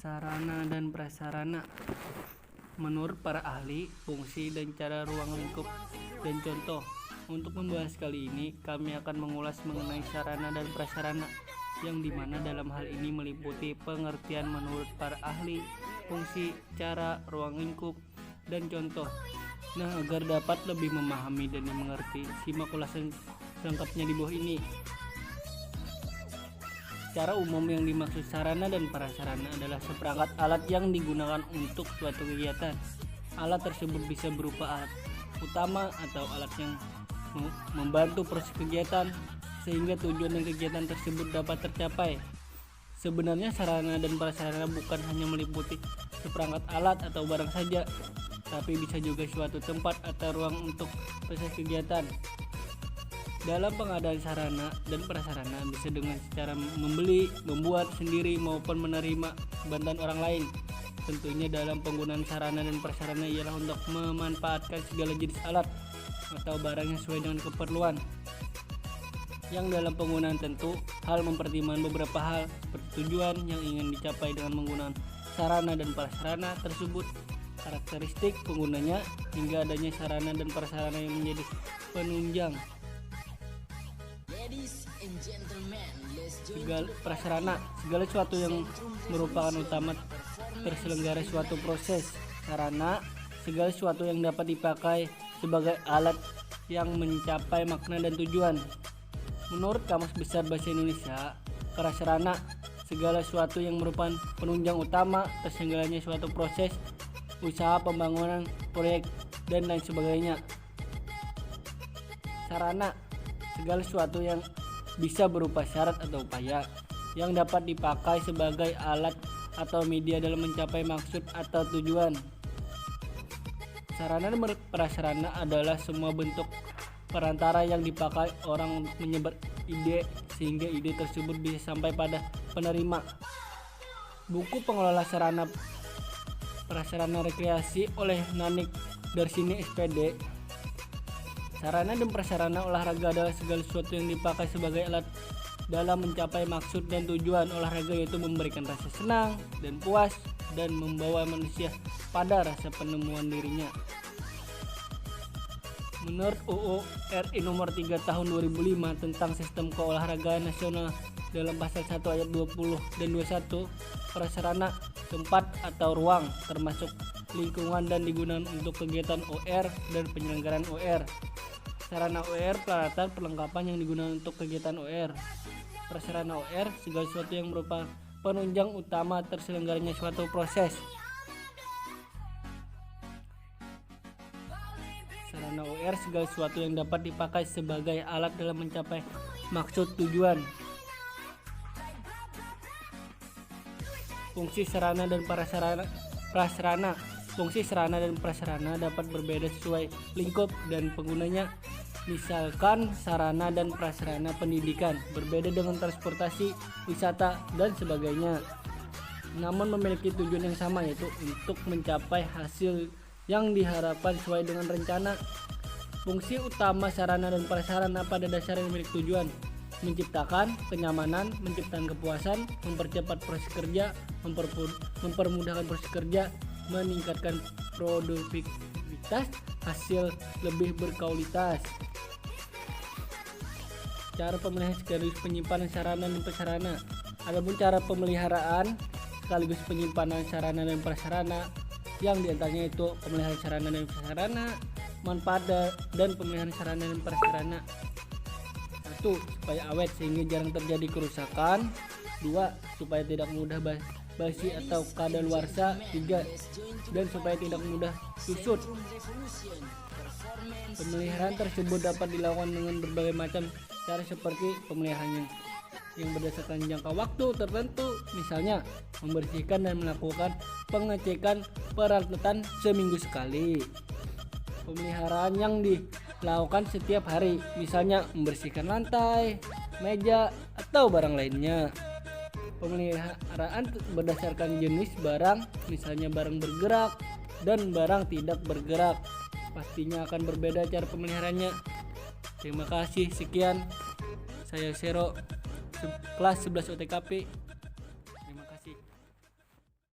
Sarana dan prasarana. Menurut para ahli, fungsi dan cara ruang lingkup dan contoh. Untuk membahas kali ini, kami akan mengulas mengenai sarana dan prasarana, yang dimana dalam hal ini meliputi pengertian menurut para ahli, fungsi, cara, ruang lingkup, dan contoh. Nah, agar dapat lebih memahami dan mengerti, simak ulasan lengkapnya di bawah ini. Secara umum yang dimaksud sarana dan prasarana adalah seperangkat alat yang digunakan untuk suatu kegiatan. Alat tersebut bisa berupa alat utama atau alat yang membantu proses kegiatan sehingga tujuan dan kegiatan tersebut dapat tercapai. Sebenarnya sarana dan prasarana bukan hanya meliputi seperangkat alat atau barang saja, tapi bisa juga suatu tempat atau ruang untuk proses kegiatan. Dalam pengadaan sarana dan prasarana bisa dengan cara membeli, membuat sendiri maupun menerima bantuan orang lain. Tentunya dalam penggunaan sarana dan prasarana ialah untuk memanfaatkan segala jenis alat atau barang yang sesuai dengan keperluan. Yang dalam penggunaan tentu hal mempertimbangkan beberapa hal seperti tujuan yang ingin dicapai dengan menggunakan sarana dan prasarana tersebut, karakteristik penggunanya, hingga adanya sarana dan prasarana yang menjadi penunjang. Prasarana, segala sesuatu yang merupakan utama terselenggara suatu proses. Sarana, segala sesuatu yang dapat dipakai sebagai alat yang mencapai makna dan tujuan. Menurut Kamus Besar Bahasa Indonesia, prasarana, segala sesuatu yang merupakan penunjang utama terselenggaranya suatu proses, usaha, pembangunan, proyek, dan lain sebagainya. Sarana, segala sesuatu yang bisa berupa syarat atau upaya yang dapat dipakai sebagai alat atau media dalam mencapai maksud atau tujuan. Sarana dan prasarana adalah semua bentuk perantara yang dipakai orang untuk menyebar ide sehingga ide tersebut bisa sampai pada penerima. Buku Pengelola Sarana Prasarana Rekreasi oleh Nanik Darsini SPD. Sarana dan prasarana olahraga adalah segala sesuatu yang dipakai sebagai alat dalam mencapai maksud dan tujuan olahraga, yaitu memberikan rasa senang dan puas dan membawa manusia pada rasa penemuan dirinya. Menurut UU RI nomor 3 tahun 2005 tentang sistem keolahragaan nasional, dalam pasal 1 ayat 20 dan 21, prasarana tempat atau ruang termasuk lingkungan dan digunakan untuk kegiatan OR dan penyelenggaraan OR. Sarana OR, peralatan perlengkapan yang digunakan untuk kegiatan OR. Prasarana OR, segala sesuatu yang merupakan penunjang utama terselenggaranya suatu proses. Sarana OR, segala sesuatu yang dapat dipakai sebagai alat dalam mencapai maksud tujuan. Fungsi sarana dan prasarana. Fungsi sarana dan prasarana dapat berbeda sesuai lingkup dan penggunanya. Misalkan sarana dan prasarana pendidikan berbeda dengan transportasi, wisata, dan sebagainya, namun memiliki tujuan yang sama, yaitu untuk mencapai hasil yang diharapkan sesuai dengan rencana. Fungsi utama sarana dan prasarana pada dasarnya memiliki tujuan menciptakan kenyamanan, menciptakan kepuasan, mempercepat proses kerja, mempermudahkan proses kerja, meningkatkan produktivitas, hasil lebih berkualitas. Cara pemeliharaan sekaligus penyimpanan sarana dan prasarana. Adapun cara pemeliharaan sekaligus penyimpanan sarana dan prasarana, yang diantaranya itu pemeliharaan sarana dan prasarana, manfaat dan pemeliharaan sarana dan prasarana. 1. Supaya awet sehingga jarang terjadi kerusakan. 2. Supaya tidak mudah basi atau kadaluarsa. 3. Dan supaya tidak mudah kusut. Pemeliharaan tersebut dapat dilakukan dengan berbagai macam cara, seperti pemeliharaan yang berdasarkan jangka waktu tertentu, misalnya membersihkan dan melakukan pengecekan peralatan seminggu sekali. Pemeliharaan yang dilakukan setiap hari, misalnya membersihkan lantai, meja, atau barang lainnya. Pemeliharaan berdasarkan jenis barang, misalnya barang bergerak dan barang tidak bergerak. Pastinya akan berbeda cara pemeliharaannya. Terima kasih, sekian. Saya Sero, kelas 11 OTKP.